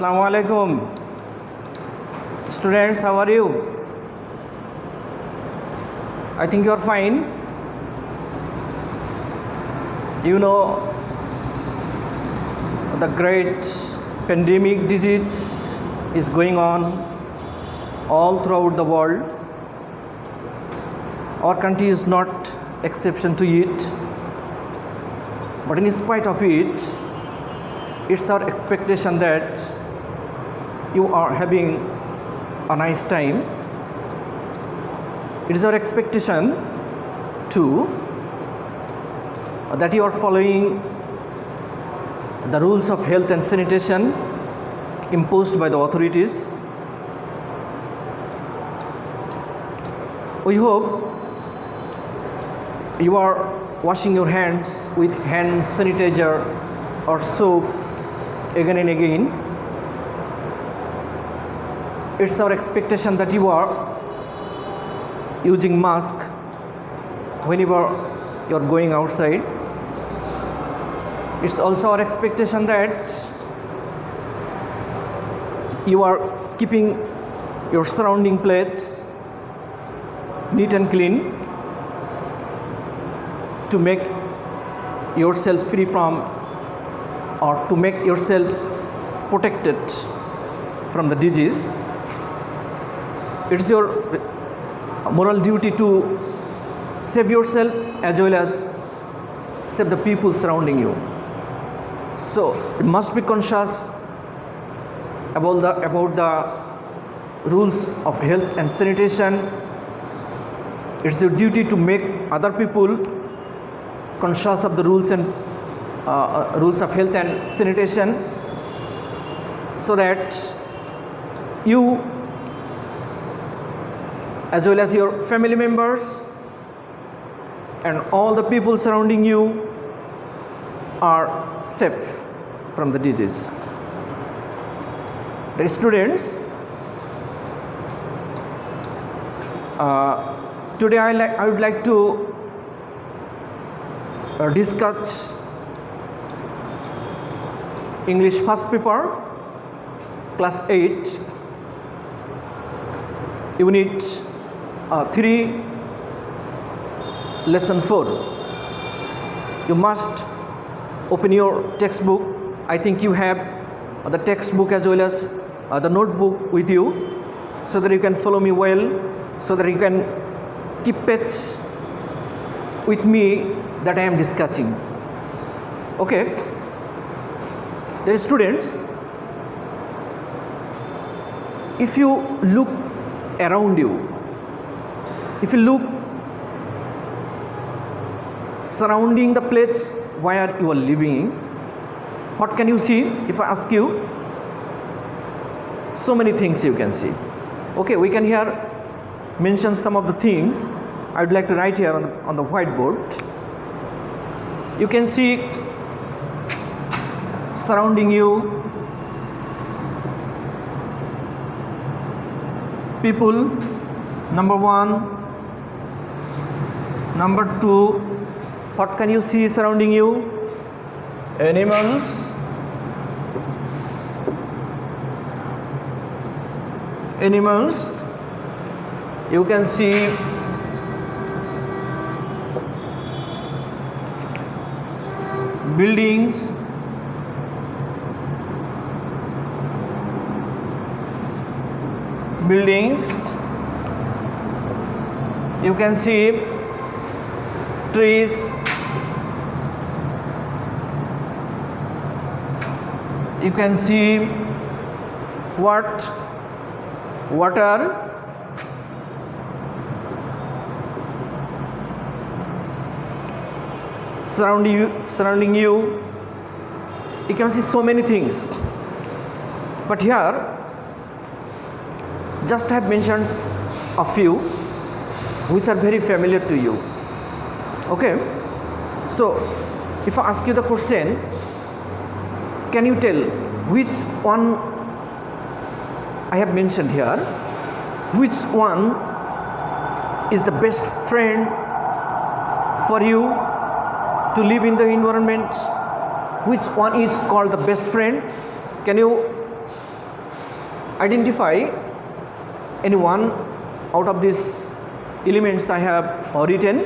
Assalamu alaikum. Students, how are you? I think you are fine. You know, the great pandemic disease is going on all throughout the world. Our country is not exception to it. But in spite of it, it's our expectation that you are having a nice time. It is our expectation too that you are following the rules of health and sanitation imposed by the authorities. We hope you are washing your hands with hand sanitizer or soap again and again. It's our expectation that you are using mask whenever you are going outside. It's also our expectation that you are keeping your surrounding place neat and clean to make yourself free from or to make yourself protected from the disease. It's your moral duty to save yourself as well as save the people surrounding you. So you must be conscious about the rules of health and sanitation. It's your duty to make other people conscious of the rules and rules of health and sanitation, so that you as well as your family members and all the people surrounding you are safe from the disease. Dear students, today I would like to discuss English first paper, class 8, unit 3, lesson 4. You must open your textbook. I think you have the textbook as well as the notebook with you, so that you can follow me well, so that you can keep pace with me that I am discussing. Okay. Dear students, if you look around you, if you look surrounding the place where you are living, what can you see? If I ask you, so many things you can see. Okay, we can here mention some of the things I would like to write here on the whiteboard. You can see surrounding you people, number 1. Number 2, what can you see surrounding you? Animals. You can see buildings. You can see trees. You can see what? Water. Surrounding you, you can see so many things. But here, just I have mentioned a few which are very familiar to you. Okay, so if I ask you the question, can you tell which one I have mentioned here, which one is the best friend for you to live in the environment? Which one is called the best friend? Can you identify any one out of these elements I have written?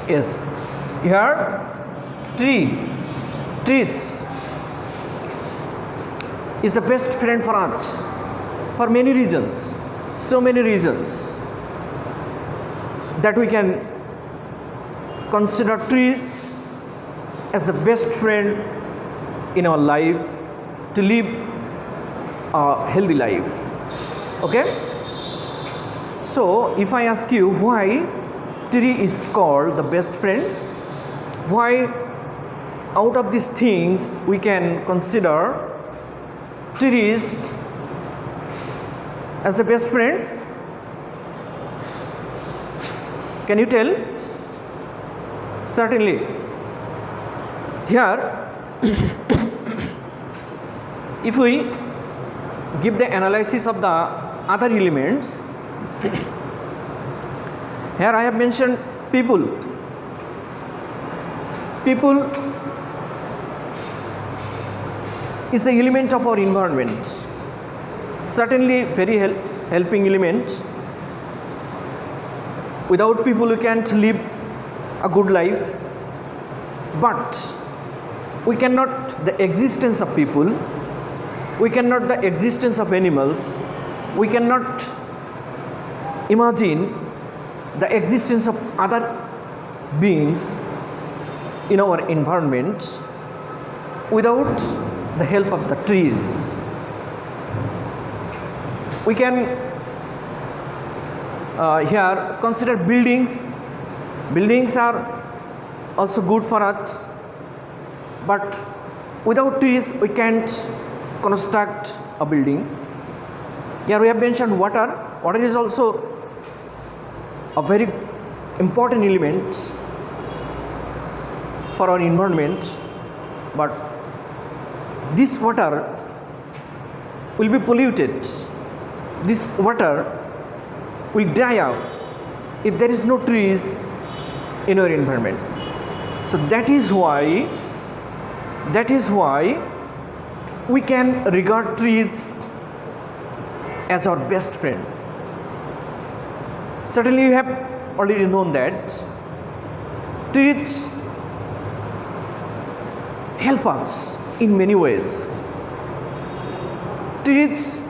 Yes, here trees is the best friend for us for many reasons, so many reasons that we can consider trees as the best friend in our life to live a healthy life. Okay, so if I ask you why tree is called the best friend, why out of these things we can consider trees as the best friend, can you tell? Certainly, here if we give the analysis of the other elements, here I have mentioned people. People is the element of our environment, certainly very helping element. Without people we can't live a good life, but we cannot the existence of people, we cannot the existence of animals, we cannot imagine the existence of other beings in our environment without the help of the trees. We can here consider buildings. Buildings are also good for us, but without trees we can't construct a building. Here we have mentioned water. Water is also a very important element for our environment, but this water will be polluted. This water will dry off if there is no trees in our environment. So that is why we can regard trees as our best friend. Certainly you have already known that trees help us in many ways. Trees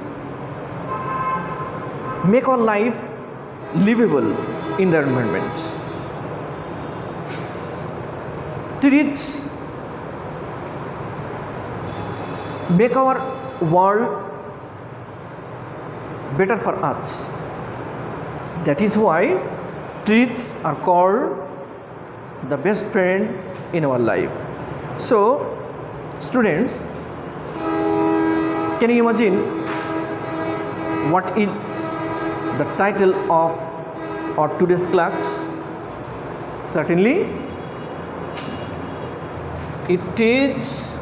make our life livable in the environment. Trees make our world better for us. That is why trees are called the best friend in our life. So, students, can you imagine what is the title of our today's class? Certainly, it is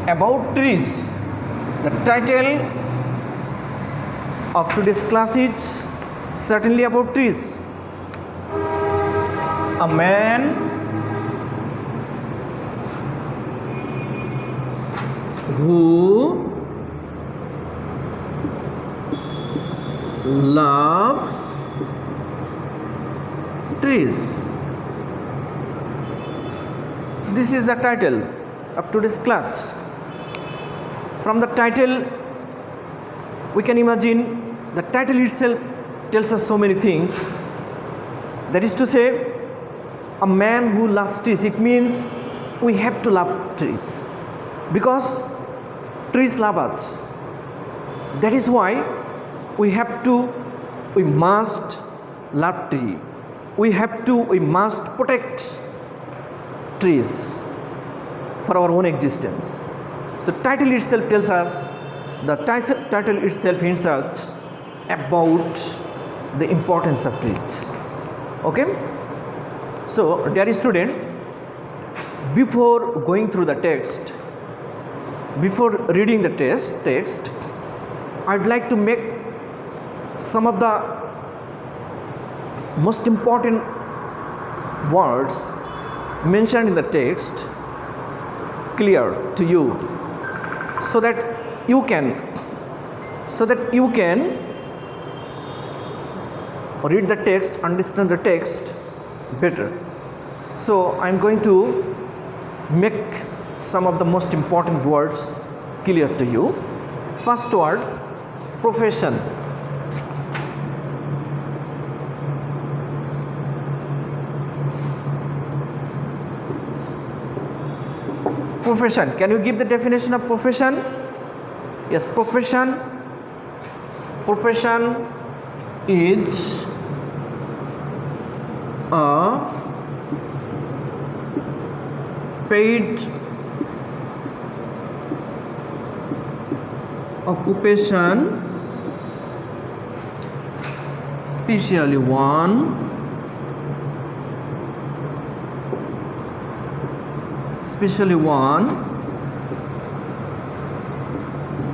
about trees. The title of today's class is certainly about trees. A man who loves trees. This is the title of today's class. From the title, we can imagine the title itself tells us so many things. That is to say, a man who loves trees. It means we have to love trees because trees love us. That is why we must love tree. We must protect trees for our own existence. So title itself tells us, the title itself hints us about the importance of trees. Okay? So, dear student, before going through the text, before reading the text, I'd like to make some of the most important words mentioned in the text clear to you, so that you can read the text, understand the text better. So I'm going to make some of the most important words clear to you. First word, profession. Profession. Can you give the definition of profession? Yes, profession is a paid occupation, especially one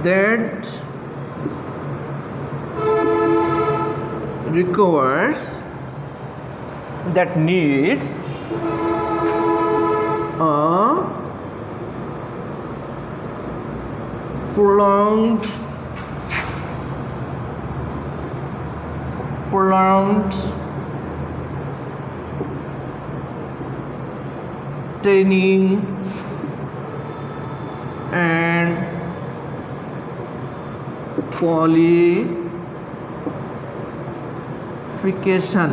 that requires, that needs a prolonged training and qualification.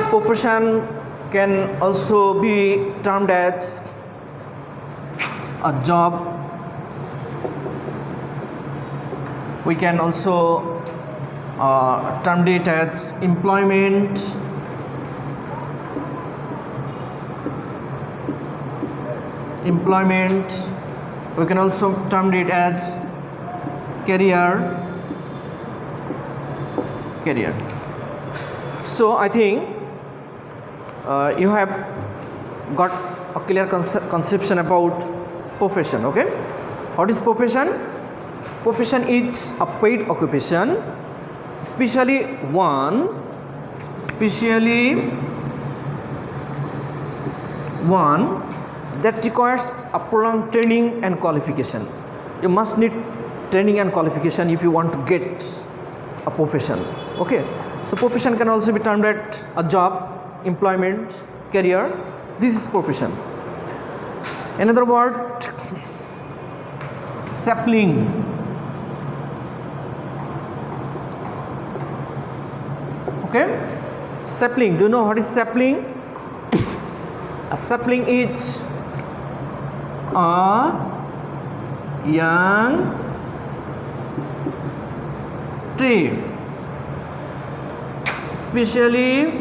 Profession can also be termed as a job. We can also term it as employment. We can also term it as career. So I think you have got a clear conception about profession. Okay, what is profession? Profession is a paid occupation, especially one that requires a prolonged training and qualification. You must need training and qualification if you want to get a profession. Okay, so profession can also be termed as a job, employment, career. This is profession. Another word, sapling. Okay, sapling. Do you know what is sapling? A sapling is a young tree, especially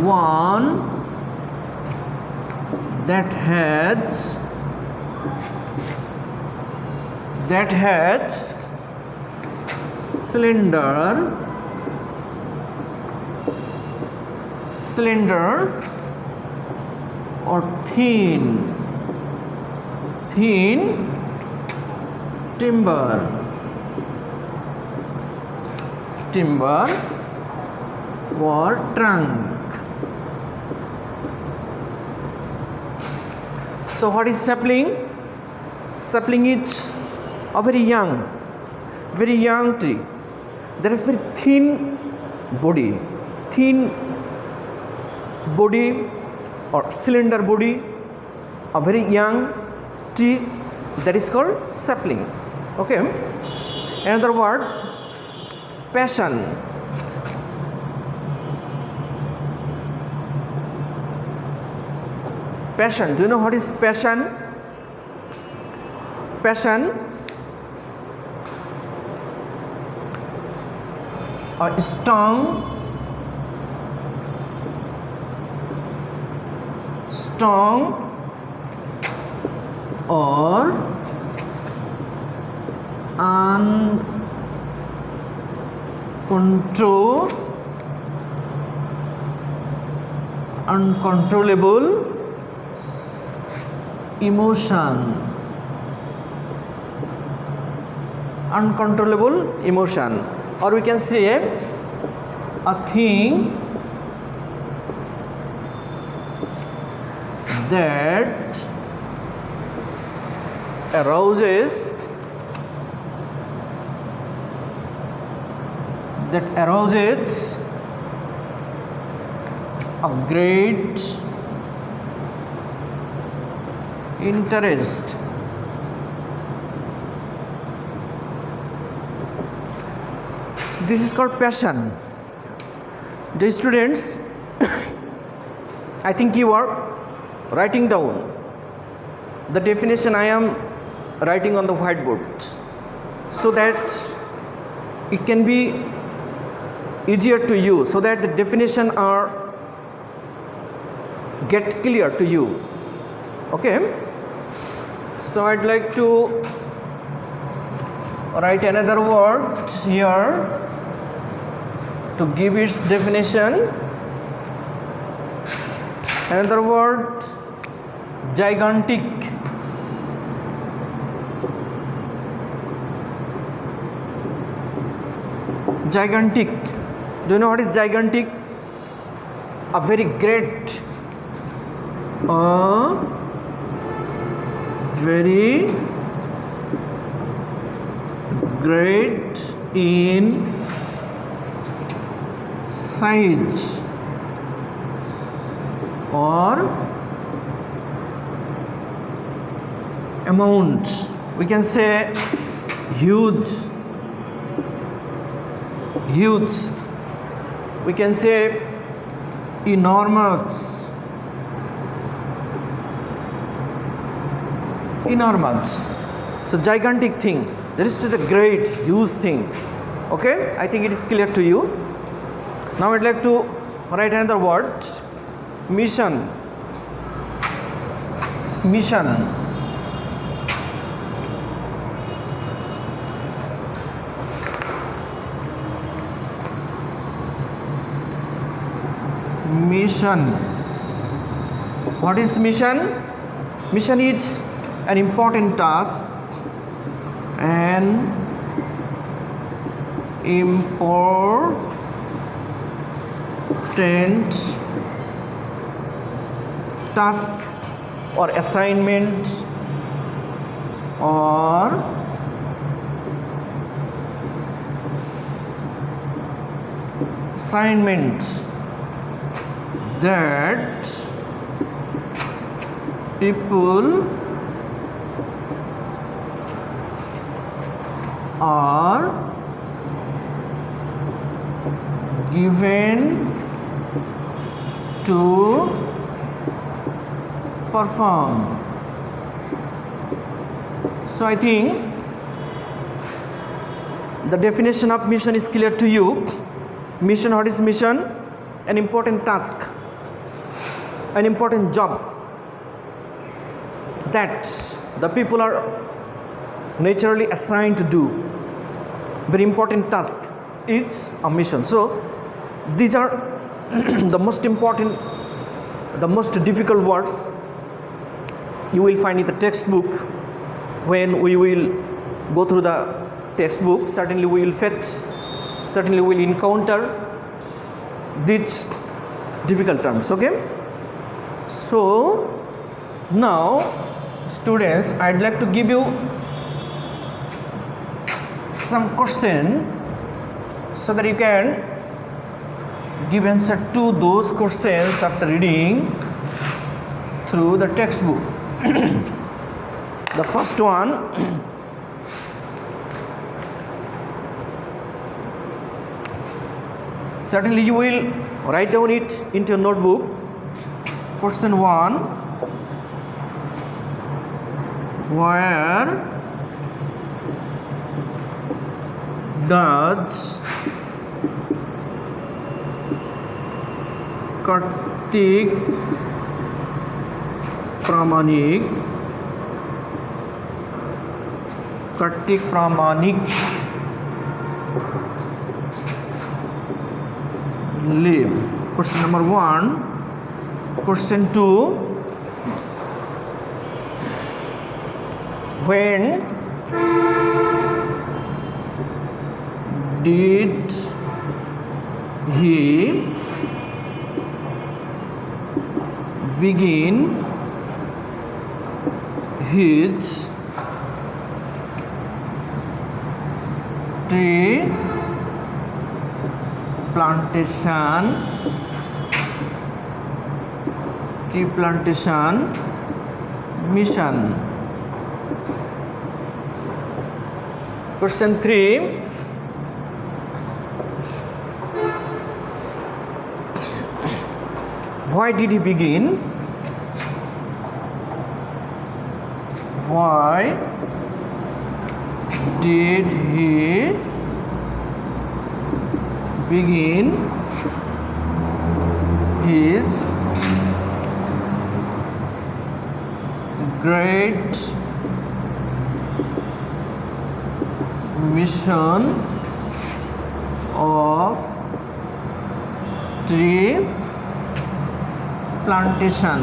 one that has slender or thin timber or trunk. So what is sapling? Sapling is a very young tree. There is very thin body or cylinder body, a very young tree, that is called sapling. Okay, another word, passion. Passion. Do you know what is passion? Passion, a strong or uncontrollable emotion. or we can say a thing that arouses a great interest. This is called passion. The students, I think you are writing down the definition I am writing on the whiteboard, so that it can be easier to you, so that the definition are get clear to you. Okay, so I'd like to write another word here to give its definition. Another word, gigantic. Gigantic. Do you know what is gigantic? A very great, very great in size or amount. We can say huge. We can say enormous. So gigantic thing, that is to the great, huge thing. Okay, I think it is clear to you. Now I'd like to write another word, mission. What is mission? Mission is an important task, or assignment or that people are given to perform. So I think the definition of mission is clear to you. Mission, what is mission? An important task, an important job that the people are naturally assigned to do. Very important task is a mission. So these are the most important, the most difficult words you will find in the textbook. When we will go through the textbook, certainly we will encounter these difficult terms. Okay, so now students, I'd like to give you some question so that you can give answer to those questions after reading through the textbook. The first one, certainly you will write down it into your notebook. Question 1, where does Kartik Pramanik live? Question number 1. Question 2, when did he begin his tree plantation mission? Question 3. Why did he begin? Why did he begin his great mission of tree plantation?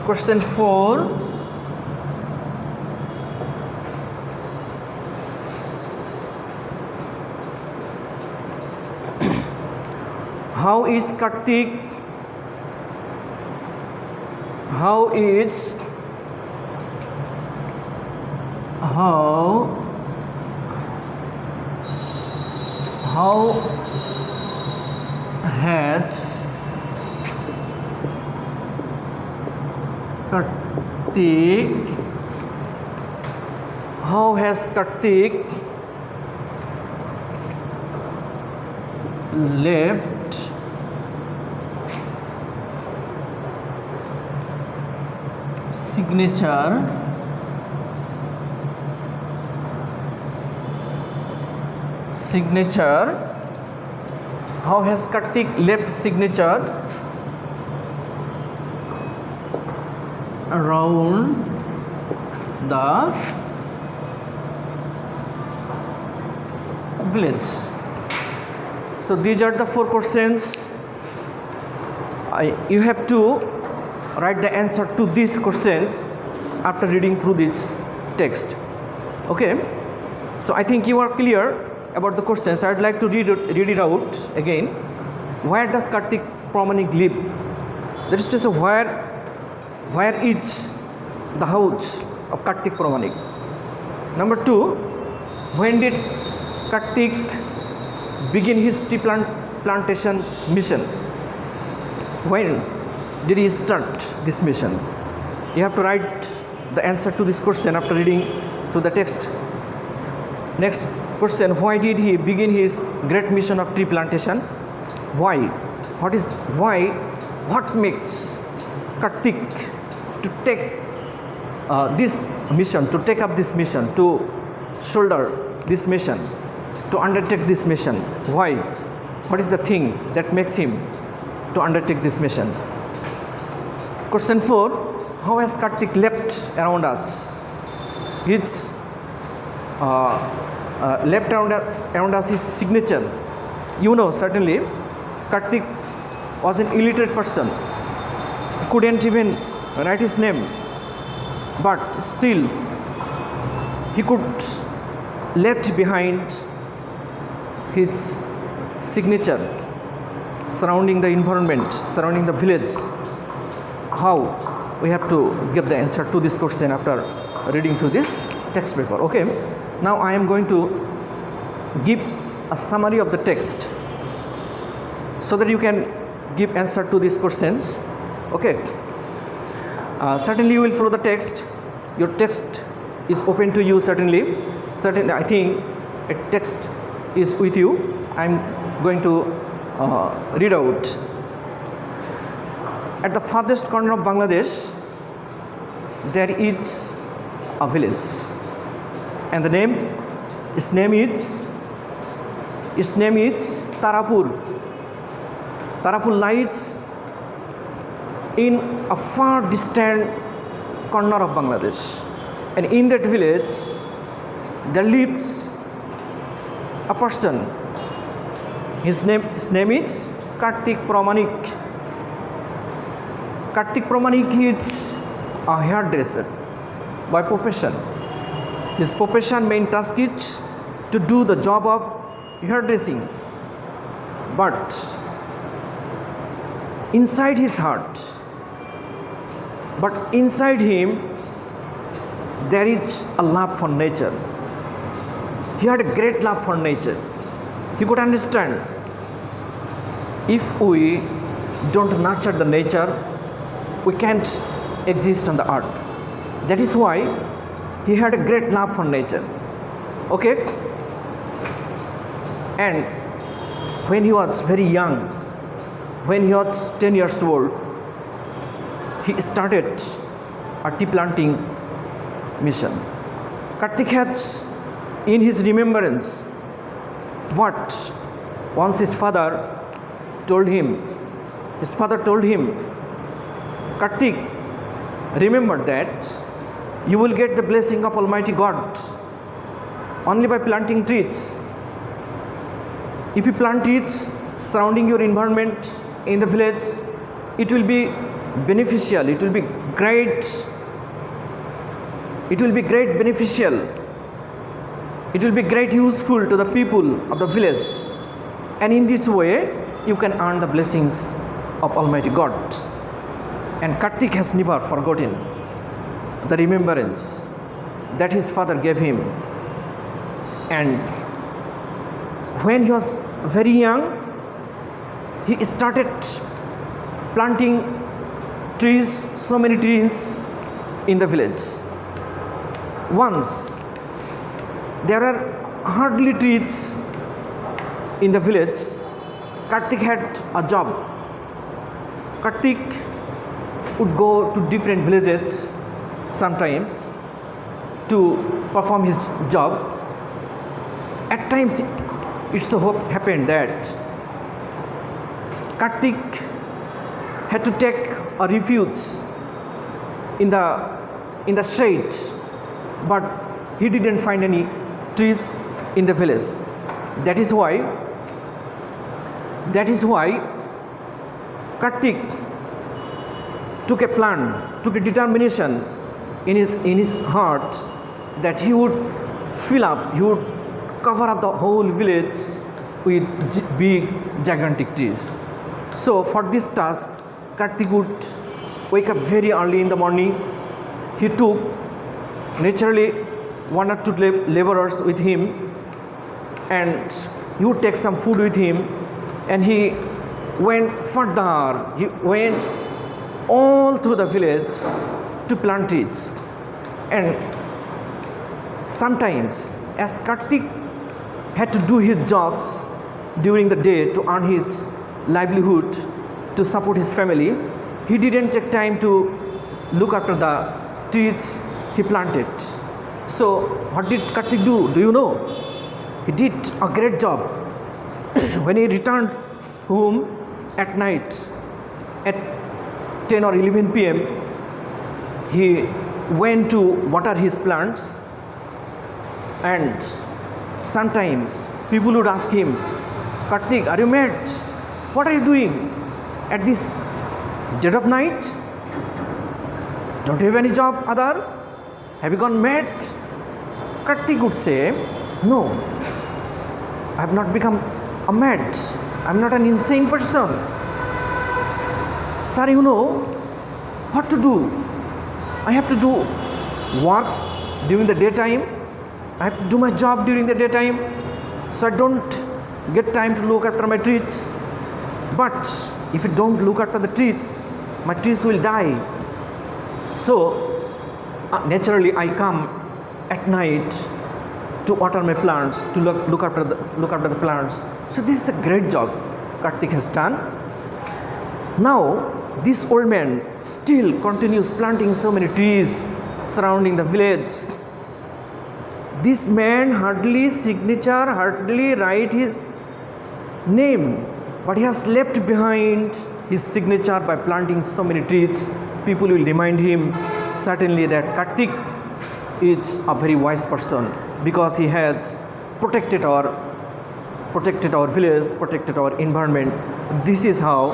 Question 4. How is Kartik? How has Kartik left signature how has Kartik left signature around the village? So these are the 4 questions. You have to write the answer to these questions after reading through this text. Okay, so I think you are clear about the questions. I'd like to read it out again. Where does Kartik Pramanik live? That is to say, where is the house of Kartik Pramanik? Number 2, when did Kartik begin his tea plantation mission? When did he start this mission? You have to write the answer to this question after reading through the text. Next question, why did he begin his great mission of tree plantation? Why? What makes Kartik to take this mission, to take up this mission, to shoulder this mission, to undertake this mission? Why? What is the thing that makes him to undertake this mission? Question 4, how has Kartik left around us? His left around us his signature. You know, certainly Kartik was an illiterate person, couldn't even write his name, but still he could left behind his signature surrounding the environment, surrounding the village. How? We have to give the answer to this question after reading through this text paper. Okay, now I am going to give a summary of the text so that you can give answer to these questions. Okay, certainly you will follow the text. Your text is open to you. Certainly I think a text is with you. I am going to read out. At the farthest corner of Bangladesh, there is a village, and its name is Tarapur. Tarapur lies in a far distant corner of Bangladesh, and in that village there lives a person. His name is Kartik Pramanik. Kartik Pramanik is a hairdresser by profession. His profession main task is to do the job of hairdressing. But inside his heart, but inside him, there is a love for nature. He had a great love for nature. He could understand, if we don't nurture the nature, we can't exist on the earth. That is why he had a great love for nature. Okay? And when he was very young, when he was 10 years old, he started a tea planting mission. Kartik has in his remembrance what once his father told him. His father told him, Kartik, remember that you will get the blessing of Almighty God only by planting trees. If you plant trees surrounding your environment in the village, it will be beneficial, it will be great, it will be great beneficial, it will be great useful to the people of the village, and in this way you can earn the blessings of Almighty God. And Kartik has never forgotten the remembrance that his father gave him. And when he was very young, he started planting trees, so many trees in the village. Once there are hardly trees in the village, Kartik had a job. Kartik would go to different villages sometimes to perform his job. At times it so happened that Kartik had to take a refuge in the shade, but he didn't find any trees in the village. That is why Kartik took a plan, took a determination in his heart that he would cover up the whole village with big gigantic trees. So for this task, Kartik would wake up very early in the morning. He took naturally 1 or 2 laborers with him, and he would take some food with him, and he went further. He went all through the village to plant trees. And sometimes, as Kartik had to do his jobs during the day to earn his livelihood, to support his family, he didn't take time to look after the trees he planted. So what did Kartik do? Do you know? He did a great job. When he returned home at night at 10 or 11 p.m., he went to water his plants, and sometimes people would ask him, Kartik, are you mad? What are you doing at this dead of night? Don't you have any job, Adar? Have you gone mad? Kartik would say, no, I have not become a mad. I am not an insane person. Sir, you know what to do. I have to do works during the daytime. I have to do my job during the daytime, so I don't get time to look after my trees. But if you don't look after the trees, my trees will die. So naturally I come at night to water my plants, to look after the plants. So this is a great job Kartik has done. Now this old man still continues planting so many trees surrounding the village. This man hardly write his name, but he has left behind his signature by planting so many trees. People will remind him certainly that Kartik is a very wise person, because he has protected our village, protected our environment. This is how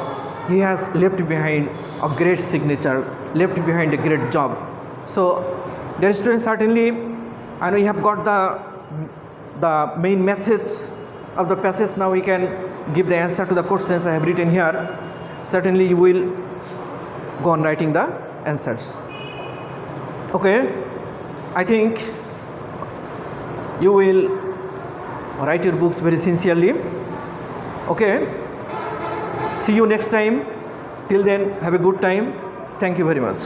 he has left behind a great signature, left behind a great job. So dear students, certainly I know you have got the main message of the passage. Now we can give the answer to the questions I have written here. Certainly you will go on writing the answers. Okay, I think you will write your books very sincerely. Okay, see you next time. Till then, have a good time. Thank you very much.